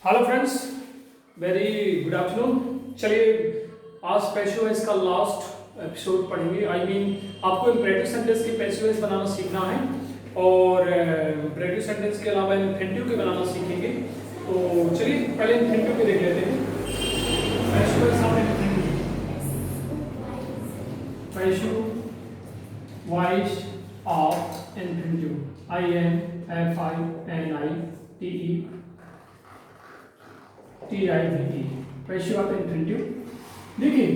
Hello friends, very good afternoon. चलिए आज passive voice का लास्ट एपिसोड पढ़ेंगे। आपको इम्परेटिव सेंटेंस के पैसिव वॉइस बनाना सीखना है और इम्परेटिव सेंटेंस के अलावा इन्फिनेटिव के बनाना सीखेंगे। तो चलिए पहले इन्फिनेटिव के देख लेते हैं। Passive voice of infinitive, passive voice of infinitive, INFINITE passive of infinitive. देखिए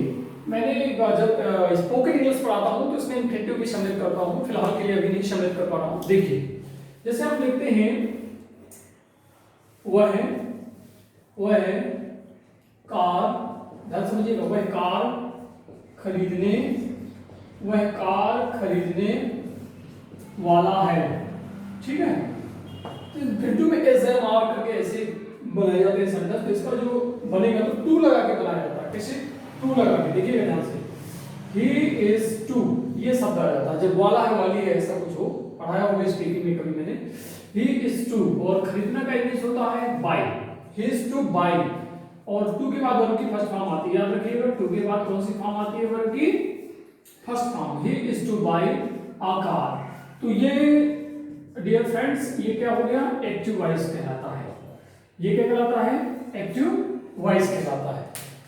मैंने जब स्पोकन इंग्लिश पढ़ाता हूँ तो इसमें इन्फिनेटिव भी सम्मिलित करता हूँ, फिलहाल के लिए अभी नहीं सम्मिलित कर पा रहा हूँ। देखिए जैसे आप लिखते हैं वह है कार, ध्यान समझिएगा, वह कार खरीदने वाला है। ठीक है, तो इन्फिनेटिव में एस एम आर करके ऐसे बनाए जाते हैं सेंटेंस। तो इसका जो बनेगा तो टू लगा के बनाया जाता है। कैसे? टू लगा के, देखिएगा ध्यान से। ही इज टू, ये शब्द आ जाता है जब वाला है वाली है ऐसा कुछ हो, पढ़ाया होगा स्पीकिंग में कभी मैंने। ही इज टू, और खरीदना का इंग्लिश होता है buy. He is to buy, और टू के बाद वर्ब की फर्स्ट फॉर्म आती है, याद रखिएगा। टू के बाद कौन सी फॉर्म आती है? वर्ब की first form. He is to buy a car. तो ये डियर फ्रेंड्स ये क्या हो गया? एक्टिव वॉइस कहलाता है। ये क्या कहलाता है? एक्टिव वॉइस कहलाता है।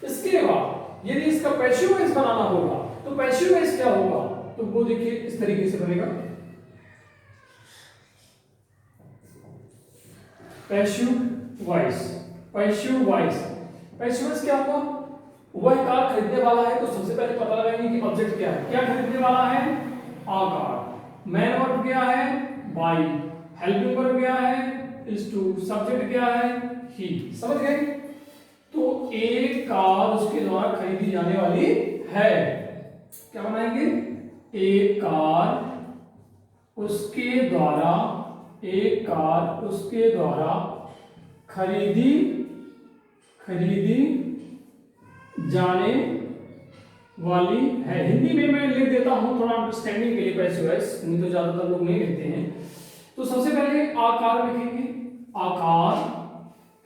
इसके बाद यदि इसका पैसिव वॉइस बनाना होगा तो पैसिव वॉइस क्या होगा? तो वो देखिए इस तरीके से बनेगा। पैसिव वॉइस क्या होगा? वह कार खरीदने वाला है, तो सबसे पहले पता लगाएंगे कि ऑब्जेक्ट क्या है। क्या खरीदने वाला है? आ कार। मैन वर्ब क्या है? बाई। हेल्पिंग वर्ब क्या है? Is to. सब्जेक्ट क्या है? ही। समझ गए? तो एक कार उसके द्वारा खरीदी जाने वाली है। क्या बनाएंगे? एक कार उसके द्वारा खरीदी जाने वाली है। हिंदी में मैं लिख देता हूं थोड़ा अंडरस्टैंडिंग के लिए पैसिव वॉइस, नहीं तो ज्यादातर लोग नहीं लिखते हैं। तो सबसे पहले आकार लिखेंगे, आकार।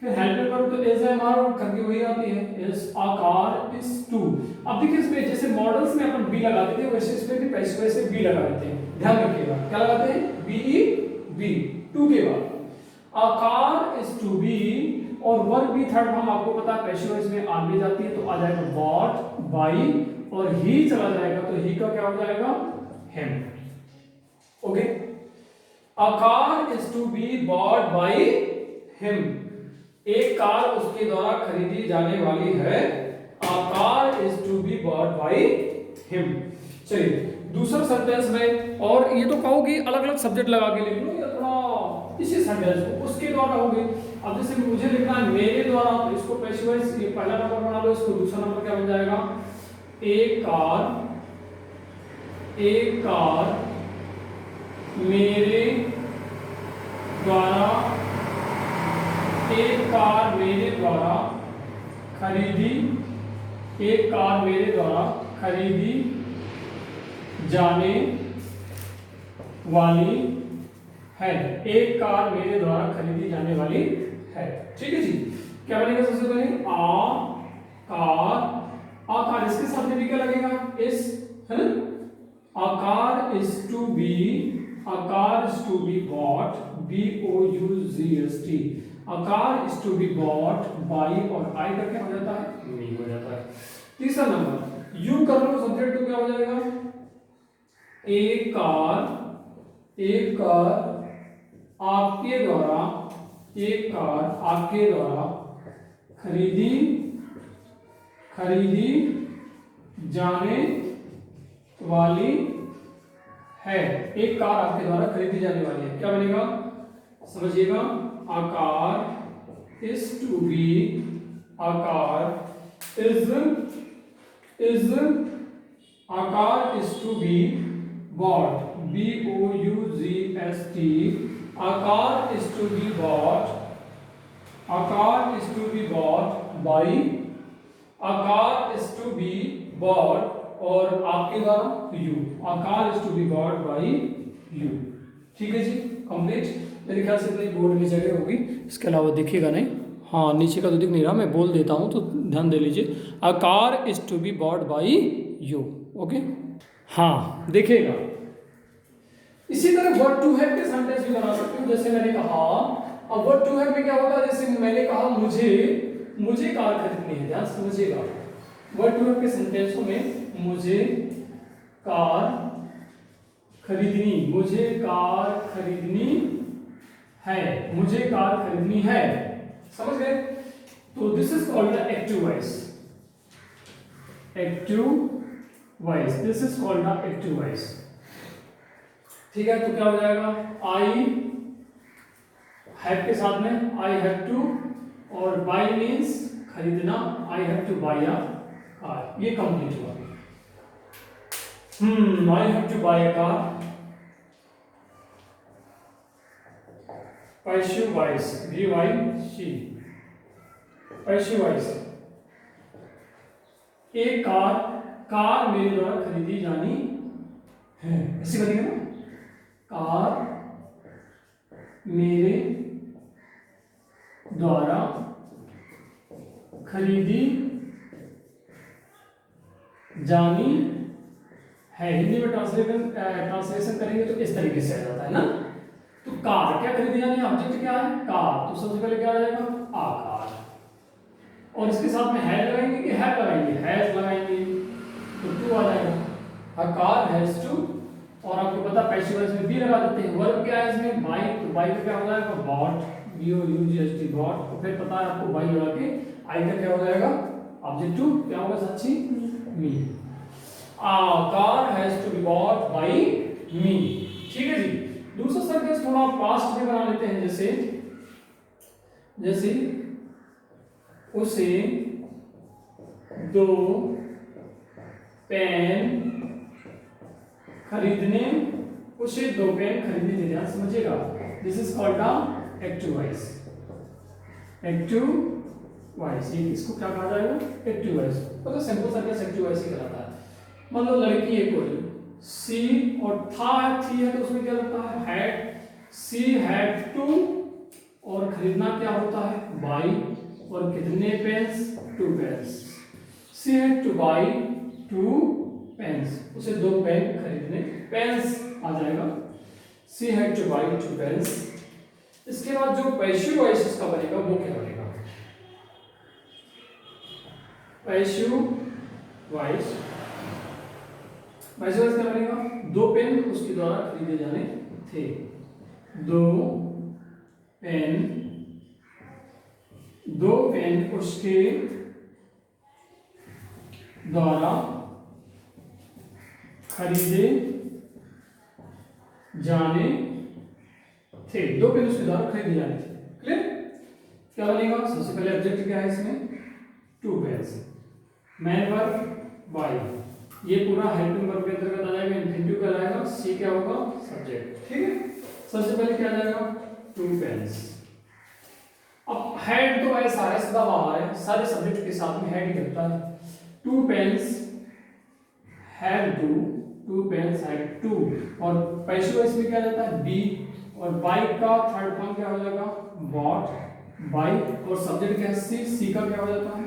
फिर हेल्पिंग वर्ब तो एज एम आर करके वही आती है, इस आकार इज टू। अब देखिए इसमें जैसे मॉडल्स में अपन बी लगाते थे वैसे इसमें भी पैसिव वॉइस से बी लगा देते हैं। ध्यान रखिएगा क्या लगाते हैं? बी टू के बाद आकार इज टू बी, और वर्ब भी थर्ड फॉर्म आपको पता है पैसिव वॉइस में आगे जाती है तो आ जाएगा बॉट, बाई, और ही चला जाएगा तो ही का क्या हो जाएगा? Him. Okay, a car is to be bought by him। एक कार उसके द्वारा खरीदी जाने वाली है। a car is to be bought by him। चलिए दूसरा सेंटेंस में, और ये तो कहो कि अलग अलग सब्जेक्ट लगा के लिख लो या थोड़ा इसी सेंटेंस को उसके द्वारा हो गई। अब जैसे मुझे लिखना है मेरे द्वारा, तो इसको पैसिव वॉइस ये पहला नंबर बना लो, इसको दूसरा नंबर क्या बन जाएगा? एक कार मेरे द्वारा खरीदी जाने वाली है। एक कार मेरे द्वारा खरीदी जाने वाली है। ठीक है जी। क्या बनेगा? सबसे पहले आकार इसके साथ में भी क्या लगेगा? इस, है ना? A car is to be bought, BOUGST। A car is to be bought by, और आई का क्या हो जाता है? नहीं हो जाता है। तीसरा नंबर यू कर लो सब्जेक्ट, तो क्या हो जाएगा? एक कार आपके द्वारा खरीदी जाने वाली है। एक कार आपके द्वारा खरीदी जाने वाली है। क्या बनेगा? समझिएगा, a car is to be bought, BOUGST। A car is to be bought by, a car is to be bought, और आपके द्वारा you. A car is to be bought by you. ठीक है जी, कंप्लीट। मेरे ख्याल से इतनी बोर्ड में जगह होगी, इसके अलावा देखिएगा नहीं। हाँ नीचे का तो दिख नहीं रहा, मैं बोल देता हूँ तो ध्यान दे लीजिए। A car is to be bought by you. Okay, हाँ देखिएगा इसी तरह वर्ड टू हैव के सेंटेंस भी बना सकते हो। जैसे मैंने कहा, अब वर्ड टू हैव में क्या होगा, जैसे मैंने कहा मुझे कार खरीदनी है, ध्यान समझिएगा। वर्ड टू हैव के सेंटेंसों में मुझे कार खरीदनी, मुझे कार खरीदनी है, मुझे कार खरीदनी है, समझ गए। तो this is called the active voice, active voice, this is called the active voice. ठीक है, तो क्या हो जाएगा, आई हैव के साथ में आई हैव टू, और बाई मीन्स खरीदना, I have two by a car, ये कंप्लीट हुआ। I have two by a car. Passive voice, VYC, passive voice, एक कार मेरे द्वारा खरीदी जानी है, ऐसे बनेगा ना, कार मेरे द्वारा खरीदी जानी है। हिंदी में ट्रांसलेशन करेंगे तो इस तरीके से आ जाता है ना। तो कार क्या खरीदी जानी है, ऑब्जेक्ट क्या है, कार, तो सबसे पहले क्या आ जाएगा, आ कार, और इसके साथ में हैज लगाएंगे कि हैव लगाएंगे, हैज लगाएंगे तो टू आ जाएगा, अ कार हैज टू। और आपको पता पैसिव वॉइस में बी लगा देते हैं। वर्ब क्या है इसमें, बाई, तो बाई का क्या हो जाएगा, बॉट, BOUGHT बॉट, तो फिर पता है आपको बाई लगा के आई का क्या हो जाएगा, ऑब्जेक्ट टू क्या होगा Sakshi, me. Car has to be bought by me. ठीक है जी। दूसरा सेंटेंस थोड़ा पास्ट में बना लेते हैं, जैसे उसे 2 पेन खरीदने, उसे 2 पेन खरीदने थे, ध्यान समझिएगा। This is called the active voice, active voice, ये इसको क्या कहा जाएगा, एक्टिव वॉइस। मतलब सिंपल सेंटेंस एक्टिव वॉइस ही कहलाता है। मतलब लड़की एक बोली, सी और थी है तो उसमें क्या लगता है, हैड, सी हैड टू, और खरीदना क्या होता है, बाई, और कितने pens, 2 pens, she had to buy 2 pens, उसे 2 पेन खरीदने, पेन्स आ जाएगा, she had to buy 2 pens. इसके बाद जो पैसिव वॉइस इसका बनेगा वो क्या बनेगा, पैसिव वॉइस, पैसिव वॉइस क्या बनेगा, 2 पेन उसके द्वारा खरीदे जाने थे, 2 पेन उसके द्वारा खरीदे जाने थे, 2 पेन उसके द्वारा खरीदे जाने थे। क्लियर, क्या बनेगा, सबसे पहले ऑब्जेक्ट क्या है इसमें, 2 पेन्स, मैन वर्ब बाई, ये पूरा हेल्पिंग वर्ब के अंतर्गत आ जाएगा, इन्फिनिटिव कहलाएगा, सी क्या होगा, सब्जेक्ट। ठीक है, सबसे पहले क्या आ जाएगा, 2 पेन्स। अब हैड तो ऐसा है, सदाबहार है, सारे सब्जेक्ट के साथ में हैड ही लगता है। 2 pens had to, 2 pens had to, और पैसिव वॉइस में क्या जाता है, बी, और बाई का थर्ड फॉर्म क्या हो जाएगा, बॉट, बाई, और सब्जेक्ट क्या है, सी का क्या हो जाता है,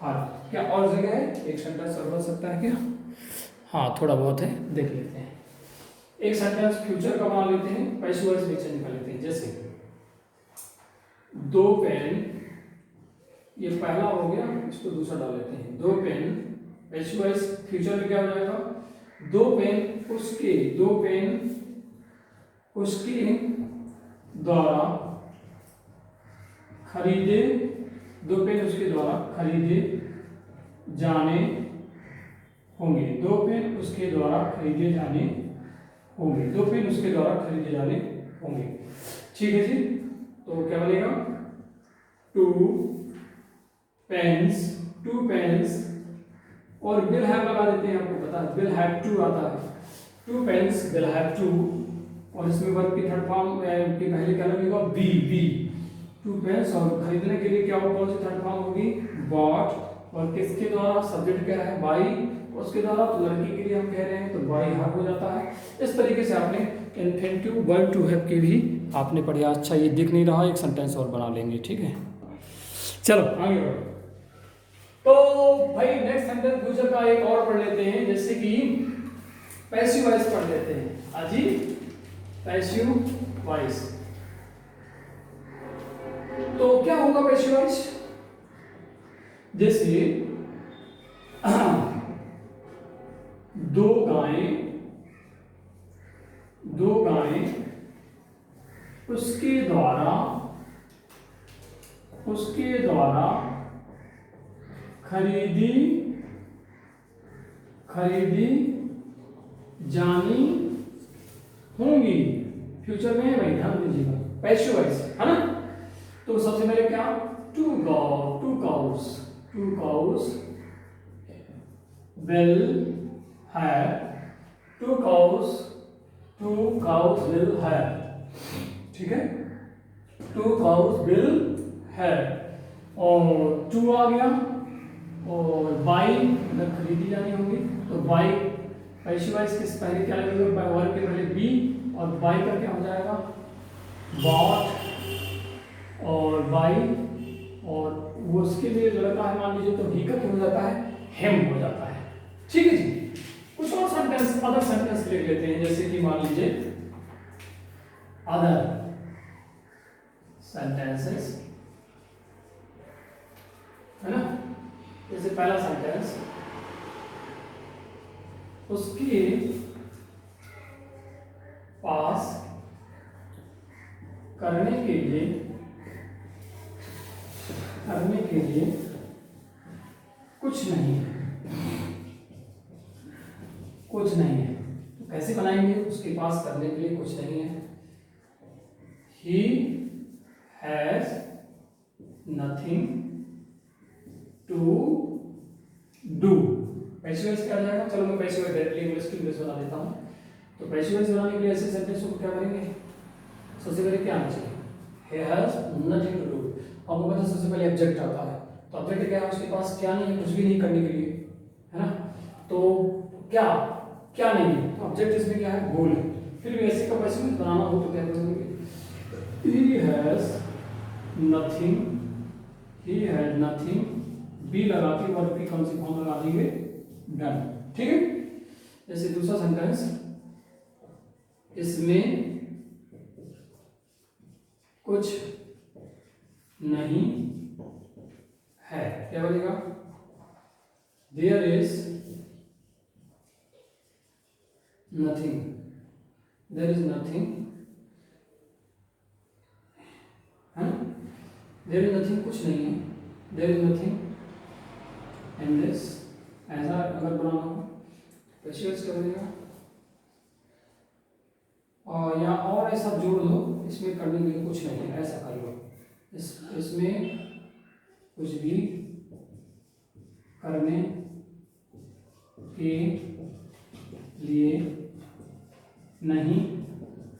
हर। क्या और जगह है, एक सेंटेंस और बन सकता है क्या, हाँ थोड़ा बहुत है, देख लेते हैं। एक सेंटेंस फ्यूचर का बना लेते हैं, पैसिव वॉइस में चेंज कर लेते हैं। जैसे 2 पेन, ये पहला हो गया, इसको दूसरा डाल लेते हैं, 2 पेन, पैसिव वॉइस फ्यूचर में क्या हो जाएगा, 2 पेन उसके, 2 पेन उसके द्वारा खरीदे, 2 पेन उसके द्वारा खरीदे जाने होंगे, 2 पेन उसके द्वारा खरीदे जाने होंगे, 2 पेन उसके द्वारा खरीदे जाने होंगे। ठीक है जी, तो क्या बनेगा, 2 पेन्स, 2 पेन्स, और विल हैव लगा देते हैं, आपको पता है विल हैव टू आता है, 2 पेन्स विल हैव टू, और इसमें वर्ब की थर्ड फॉर्म की पहले क्या लगेगा, बी, 2 पेन्स, और खरीदने के लिए क्या कौन सी थर्ड फॉर्म होगी, बॉट, और किसके द्वारा, सब्जेक्ट क्या है, बाई, उसके द्वारा, तो लड़की के लिए हम कह रहे हैं तो बाई हैव हो जाता है। इस तरीके से आपने इन्फिनिटिव वर्ब टू हैव के भी आपने पढ़ा। अच्छा ये दिख नहीं रहा, एक सेंटेंस और बना लेंगे, ठीक है। चलो आगे बढ़ो। तो भाई नेक्स्ट सेंटेंस फ्यूचर का एक और पढ़ लेते हैं, जैसे कि पैसिव वॉइस पढ़ लेते हैं। अजी पैसिव वॉइस, तो क्या होगा पैसिव वॉइस? जैसे दो गायें उसके द्वारा खरीदी जानी होंगी। फ्यूचर में है भाई, ध्यान दीजिएगा, पैसिव वॉइस है ना। तो सबसे पहले क्या, two cows will have, two cows will have, ठीक है, two cows will have, और टू आ गया, और बाई मतलब खरीदी जानी होगी, तो बाई पैसिव वॉइस के पहले क्या लगेगा, वर्ब के पहले बी, और बाई का क्या हो जाएगा, बॉट, और बाई, और वो उसके लिए लड़का है मान लीजिए, तो ही का क्या हो जाता है, हेम हो जाता है। ठीक है जी। कुछ और सेंटेंस, अदर सेंटेंस लिख लेते हैं, जैसे कि मान लीजिए अदर सेंटेंसेस, है ना। जैसे पहला सेंटेंस, उसके पास करने के लिए कुछ नहीं है। तो कैसे बनाएंगे, उसके पास करने के लिए कुछ नहीं है। He has nothing to do। Passive voice क्या आ जाएगा, चलो मैं पैसिव वॉइस डायरेक्टली इंग्लिश की इंग्लिश बना देता हूँ। तो पैसिव वॉइस बनाने के लिए ऐसे सेंटेंस को क्या करेंगे, सबसे पहले क्या आना चाहिए, He has nothing to do। हमको पता सबसे पहले ऑब्जेक्ट आता है, तो ऑब्जेक्ट क्या है, उसके पास क्या नहीं है, कुछ भी नहीं करने के लिए, है ना। तो क्या नहीं है, तो ऑब्जेक्ट इसमें क्या है, गोल है। फिर भी ऐसे का पैसिव वॉइस बनाना हो तो क्या करेंगे, He has nothing, बी लगा के वर्ब की कौन सी फॉर्म लगा देंगे, डन। ठीक है। जैसे दूसरा सेंटेंस, इसमें कुछ नहीं है, क्या बनेगा, देयर इज नथिंग, है ना। देयर इज नथिंग, कुछ नहीं है, there is nothing in this. ऐसा अगर बनाना हो पैसिव वॉइस क्या बनेगा, और या और ऐसा जोड़ दो, इसमें करने के लिए कुछ नहीं है, ऐसा कर लो, इसमें कुछ भी करने के लिए नहीं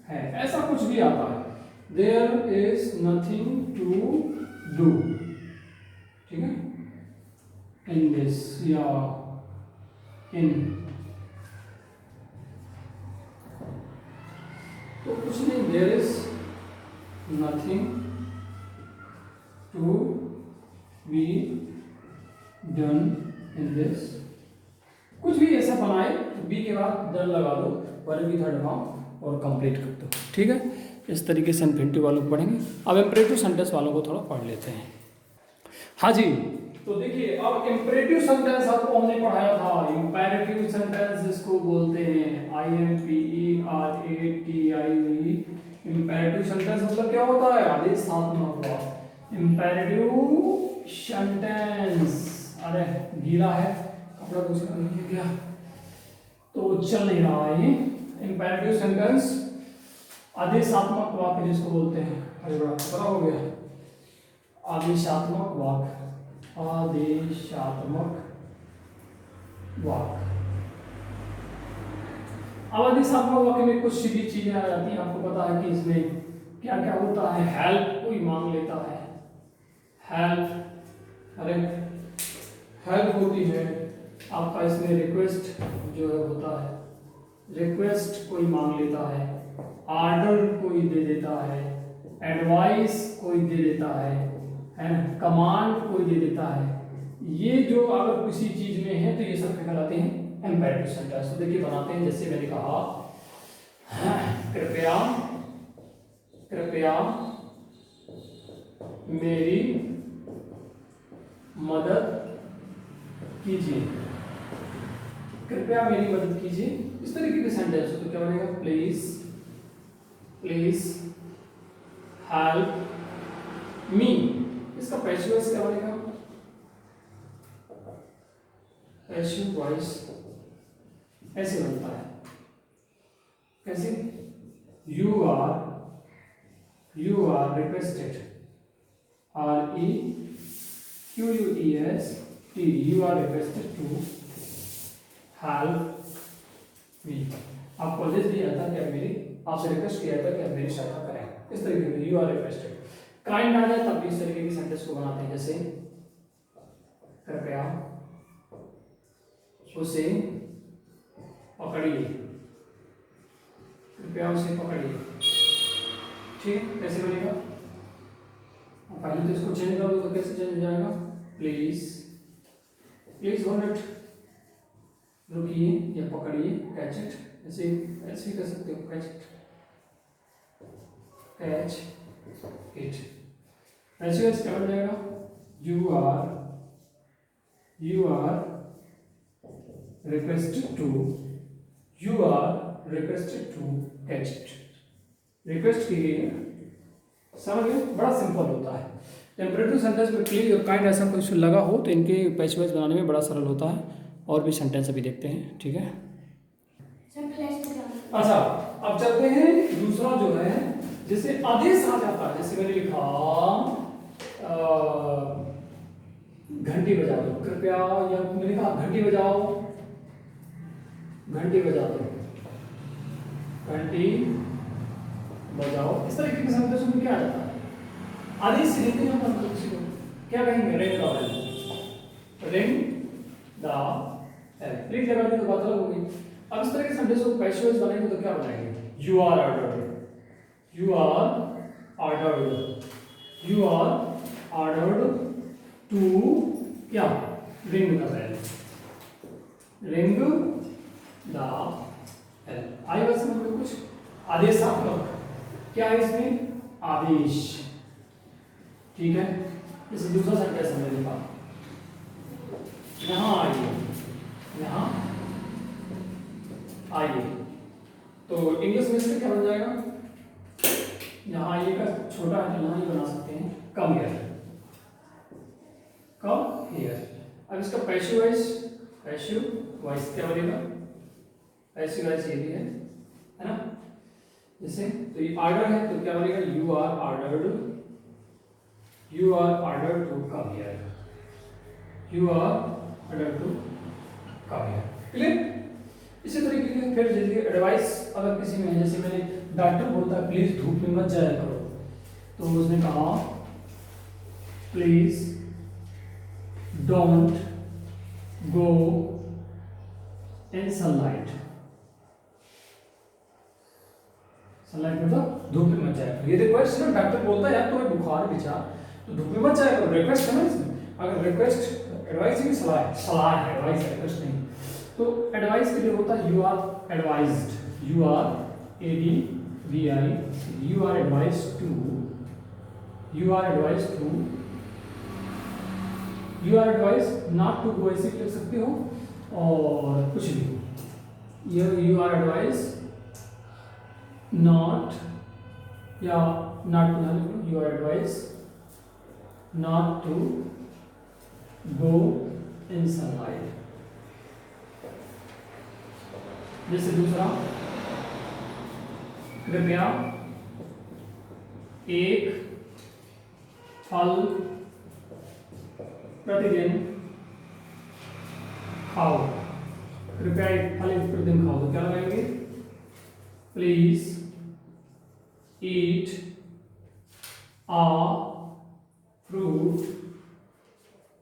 है, ऐसा कुछ भी आता है, there is nothing to do. ठीक है, इन दिस या इन, तो कुछ नहीं, there is nothing to be done in this. कुछ भी ऐसा बनाए तो बी के बाद डन लगा दो, वर्ब की थर्ड फॉर्म, और कंप्लीट कर दो। ठीक है, इस तरीके से इन्फिनिटिव वालों को पढ़ेंगे। अब इम्परेटिव सेंटेंस वालों को थोड़ा पढ़ लेते हैं। हाँ जी, तो देखिए अब इम्परेटिव सेंटेंस आपको हमने पढ़ाया था। इम्पेरेटिव सेंटेंस जिसको बोलते हैं IMPERATIV। इम्पेरेटिव सेंटेंस मतलब क्या होता है, आदेशात्मक वाक्य। इम्पेरेटिव सेंटेंस, अरे गीला है कपड़ा, दूसरा नहीं है क्या, तो चल नहीं रहा है ये। इम्पेरेटिव सेंटेंस आदेशात्मक वाक्य जिसको बोलते हैं, अरे बड़ा पता हो गया, आदेशात्मक वाक्य, आदेशात्मक वाक्य। अब आदेशात्मक वाक्य में कुछ सीधी चीजें आ जाती हैं, आपको पता है कि इसमें क्या क्या होता है। हेल्प कोई मांग लेता है, हेल्प, अरे हेल्प होती है आपका, इसमें रिक्वेस्ट जो है होता है, रिक्वेस्ट कोई मांग लेता है, ऑर्डर कोई दे देता है, एडवाइस कोई दे देता है है ना, कमांड कोई दे देता है, ये जो अगर किसी चीज में है तो ये सब कहलाते हैं एम्पेरेटिव सेंटेंस। तो देखिए बनाते हैं, जैसे मैंने कहा कृपया कृपया मेरी मदद कीजिए, कृपया मेरी मदद कीजिए, इस तरीके के सेंटेंस हो तो क्या बनेगा, प्लीज प्लीज हेल्प मी। इसका पैसिव वॉइस क्या बनेगा, पैसिव वॉइस ऐसे बनता है, कैसे, you are requested, REQUEST, you are requested to help me. आपको आदेश दिया था कि आप मेरी, आपसे रिक्वेस्ट किया था कि आप मेरी सहायता करें, इस तरीके से यू आर रिक्वेस्टेड। काइंड आ जाए तब भी इस तरीके की सेंटेंस को बनाते हैं, जैसे कृपया उसे पकड़िए, कृपया उसे पकड़िए, ठीक है, कैसे बनेगा, पहले तो इसको चेंज कर दो तो कैसे चेंज हो जाएगा, प्लीज प्लीज होल्ड इट, रुकिए या पकड़िए, कैच इट, ऐसे ऐसे कर सकते हो, कैच इट, कैच इट। ऐसे कैसे क्या बन जाएगा, you are requested to catch it, request की गई है, समझ गए, बड़ा सिंपल होता है। टेम्परेटिव सेंटेंस में प्लीज और काइंड ऐसा कुछ लगा हो तो इनके पैसिव वॉइस बनाने में बड़ा सरल होता है। और भी सेंटेंस अभी देखते हैं, ठीक है। अच्छा, अब चलते हैं दूसरा जो है, जैसे आदेश आ जाता है, जैसे मैंने लिखा घंटी बजा दो, कृपया, या मैंने कहा घंटी बजाओ, घंटी बजा दो, घंटी बजाओ, इस तरीके के सेंटेंस में क्या आ जाता है, आदेश से लेते हैं हम किसी को क्या कहेंगे, ring the bell, ring the bell, please लगा दी तो बात अलग होगी। अब इस तरह के सेंटेंस को पैसिव वॉइस बनाएंगे तो क्या बनाएंगे, you are ordered, you are ordered, you are ordered to क्या, ring the bell, ring the bell. आई बात समझ में कुछ, आदेशात्मक क्या है इसमें, आदेश, ठीक है। जैसे दूसरा सेंटेंस हमने लिखा, यहां आइए, यहां आइए, तो इंग्लिश में इसका क्या बन जाएगा, यहां आइए का छोटा है तो यहां ही बना सकते हैं, कम हियर, कम हियर। अब इसका पैसिव वॉइस क्या बनेगा, पैसिव वॉइस ये भी है ना, जैसे तो ये ऑर्डर है तो क्या बनेगा, you are ordered to come here, you are ordered to come here, clear. इसी तरीके से फिर जैसे एडवाइस अगर किसी में, जैसे मैंने डॉक्टर बोलता है प्लीज धूप में मत जाया करो, तो उसने कहा please don't go in sunlight, sunlight मतलब धूप में मत जाया करो, ये रिक्वेस्ट है, डॉक्टर बोलता है यार तुम्हें बुखार भी जा तो धूप में मत जाया करो, रिक्वेस्ट है ना इसमें। अगर रिक्वेस्ट एडवाइस की सलाह है, एडवाइस रिक्वेस्ट नहीं, तो एडवाइस के लिए होता है you are advised, you are ADVI, you are advised to, you are advised to, you are advised not to go, ऐसे लिख सकते हो, और कुछ भी, यू आर एडवाइज्ड नॉट, या नॉट टू ना, you are advised not to go in sunlight. जैसे दूसरा, कृपया एक फल प्रतिदिन खाओ, कृपया एक फल प्रतिदिन खाओ, तो क्या लगाएंगे, please eat a fruit,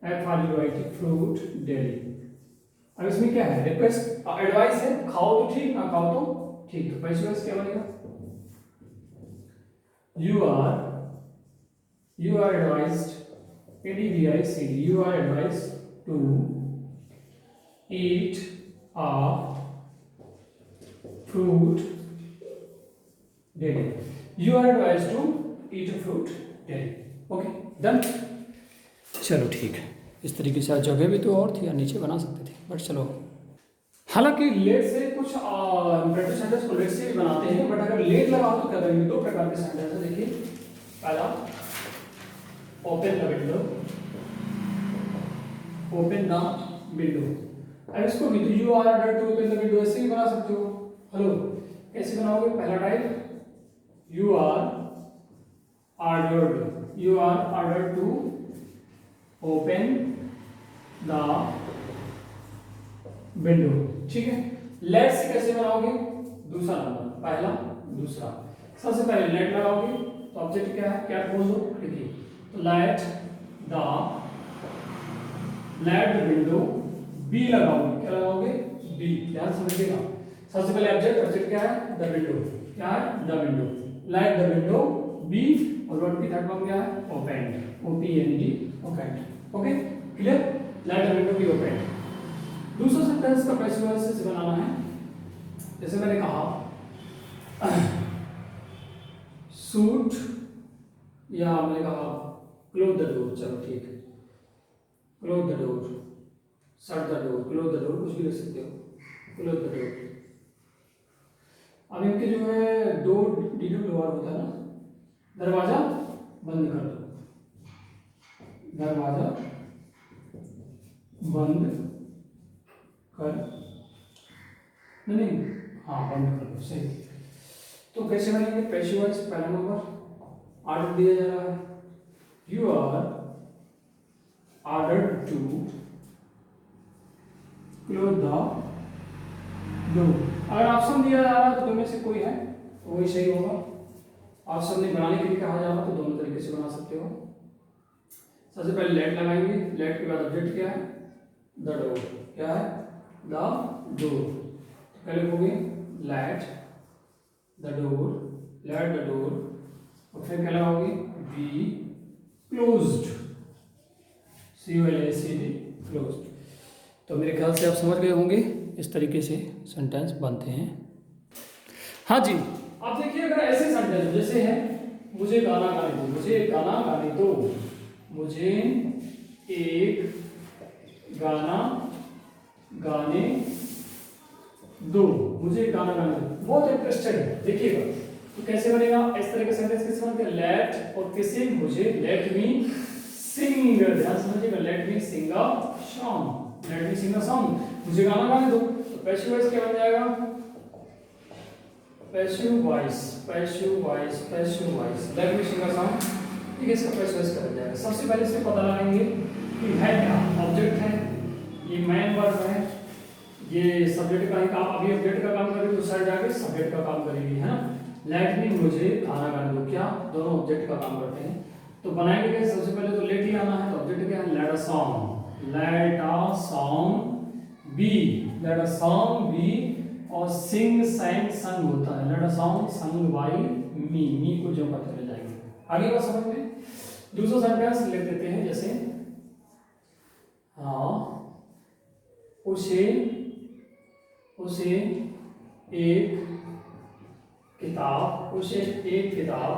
FRUIT, fruit daily. अब इसमें क्या है, रिक्वेस्ट एडवाइस है, खाओ तो ठीक, ना खाओ तो ठीक, तो पैसिव वॉइस क्या बनेगा, you are advised ADVICE, you are advised to eat a fruit daily. You are advised to eat a fruit daily. Okay done. चलो ठीक है, इस तरीके से जगह भी तो और थी, नीचे बना सकते थे बट चलो। हालांकि लेट से कुछ इंपेरेटिव सेंटेंस को लेट से भी बनाते हैं, बट अगर लेट लगाओ तो क्या करेंगे, दो प्रकार के सेंटेंस है। देखिए पहला open the window, open the window. अब इसको भी तो you are order to open the window ऐसे भी बना सकते हो। हेलो कैसे बनाओगे, पहला type you are ordered to open the window, ठीक है। लेट से कैसे बनाओगे, दूसरा नंबर, पहला दूसरा। सबसे पहले लेट लगाओगे तो ऑब्जेक्ट क्या है, क्या बोल दो, देखिए तो लेट द विंडो बी लगाओगे, क्या लगाओगे, बी, ध्यान समझिएगा। सबसे पहले ऑब्जेक्ट क्या है, द विंडो, क्या है, the window, let the window be, और वर्ब की थर्ड फॉर्म क्या है, open, OPEND, open, okay clear. Let the window be open. दूसरा सेंटेंस का पैसिव वॉइस से बनाना है, जैसे मैंने कहा सूट, या मैंने कहा क्लोज द डोर, चलो ठीक है, close the door, shut the door, close the door, कुछ भी लिख सकते हो, क्लोज द डोर। अब इनके जो है दो DWR होता है ना, दरवाजा बंद कर दो, दरवाजा बंद कर, नहीं हाँ बंद कर दो, सही। तो कैसे बनेंगे, पैसिव वॉइस पहला नंबर ऑर्डर दिया जा रहा है, you are ordered to close the door. अगर ऑप्शन दिया जा रहा है तो दोनों से कोई है तो वही सही होगा। ऑप्शन नहीं बनाने के लिए कहा जा रहा है तो दोनों तरीके से बना सकते हो। सबसे पहले लेट लगाएंगे, लेट के बाद ऑब्जेक्ट क्या है, द डोर, क्या है, द डोर। पहले लिखोगे let the door, let the door, और फिर क्या लगाओगे, बी क्लोज्ड, CLOSED, क्लोज्ड। तो मेरे ख्याल से आप समझ गए होंगे इस तरीके से सेंटेंस बनते हैं। हाँ जी, अब देखिए अगर ऐसे सेंटेंस जैसे है, मुझे गाना गाने दो, मुझे गाना गाने दो, मुझे एक गाना गाने दो, मुझे गाना गाने दो, बहुत इंटरेस्टेड है, देखिएगा तो कैसे बनेगा। इस तरह के सेंटेंस कैसे बनते हैं, लेट और किसी मुझे, लेट मी सिंग, ध्यान समझिएगा, let me sing a song, let me sing a song, मुझे गाना गाने दो। तो पैसिव वॉइस क्या बन जाएगा, passive voice, passive voice, passive voice, let me sing a song, ठीक है, इसका पैसिव वॉइस क्या बन जाएगा। सबसे पहले इसमें पता लगाएंगे कि है क्या, ऑब्जेक्ट है, ये मेन वर्ब है, ये सब्जेक्ट का ही काम, अभी ऑब्जेक्ट का काम करेगी, दूसरा जाके सब्जेक्ट का काम करेगी, है ना। लेट मी, मुझे गाना गाने दो, क्या, दोनों ऑब्जेक्ट का काम करते हैं। तो बनाएंगे कैसे, सबसे पहले तो लेट ही आना है, तो ऑब्जेक्ट क्या है, let a song, let a song be, let a song be, और सिंग सैंग संग होता है, let a song sung by me को जो पता चले जाएंगे। आगे बात समझ में। दूसरा सेंटेंस लिख देते हैं, जैसे हाँ उसे एक किताब, उसे एक किताब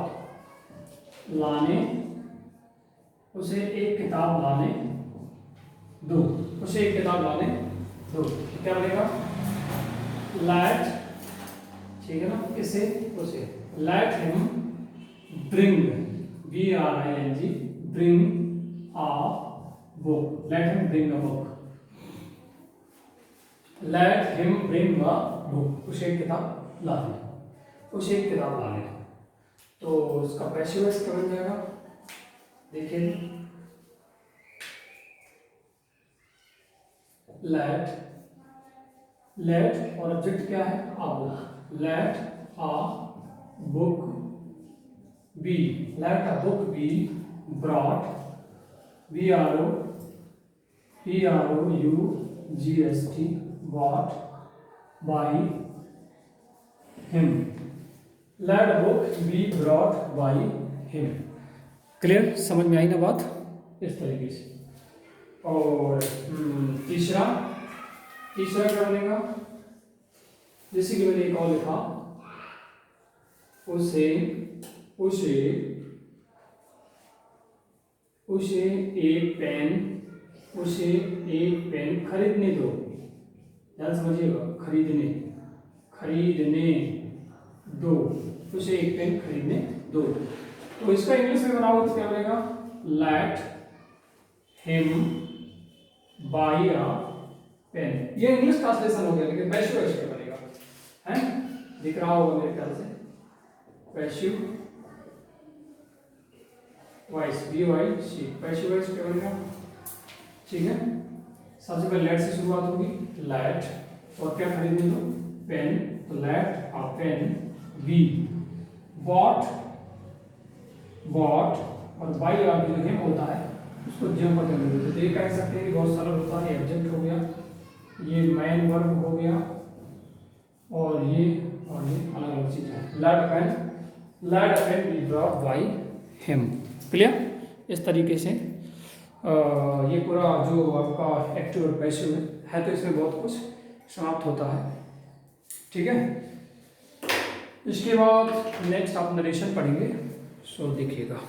लाने, उसे एक किताब लाने दो, उसे एक किताब लाने दो, क्या बनेगा, लेट, ठीक है ना, किसे, उसे, let him bring, BRING, bring a book, let him bring a book, let him bring a book, उसे एक किताब लाने, उसे एक किताब लाने। तो इसका पैसिव वॉइस क्या बन जाएगा, देखिए लेट, लेट और ऑब्जेक्ट क्या है, a book, let a book be, let a book be brought, BROUGST, bought by him, let a book be brought by him। Clear, समझ में आई ना बात। इस तरीके से। और तीसरा क्या बनेगा, जैसे कि मैंने एक और लिखा, उसे एक पेन खरीदने दो। ध्यान समझिएगा, खरीदने दो, उसे एक पेन खरीदने दो। तो इसका इंग्लिश में बनाओ तो क्या बनेगा, let him by a pen. ये इंग्लिश ट्रांसलेशन हो गया, लेकिन पैसिव वॉइस क्या बनेगा, है दिख रहा होगा मेरे ख्याल से, passive voice BYC, passive voice क्या बनेगा, ठीक है। सबसे पहले लेट से शुरुआत होगी, लेट और क्या खरीदने दो, पेन, तो let a pen be bought और बाई लगा के जो हिम होता है उसको जम पर करने देते। तो ये कह सकते हैं कि बहुत सरल होता है, एब्जेक्ट हो गया, ये मैन वर्ब हो गया, और ये अलग अलग चीज है। Let a pen be brought by him. Clear. इस तरीके से ये पूरा जो आपका एक्टिव और पैसिव है तो इसमें बहुत कुछ समाप्त होता है, ठीक है। इसके बाद नेक्स्ट आप नरेशन पढ़ेंगे, सो देखिएगा।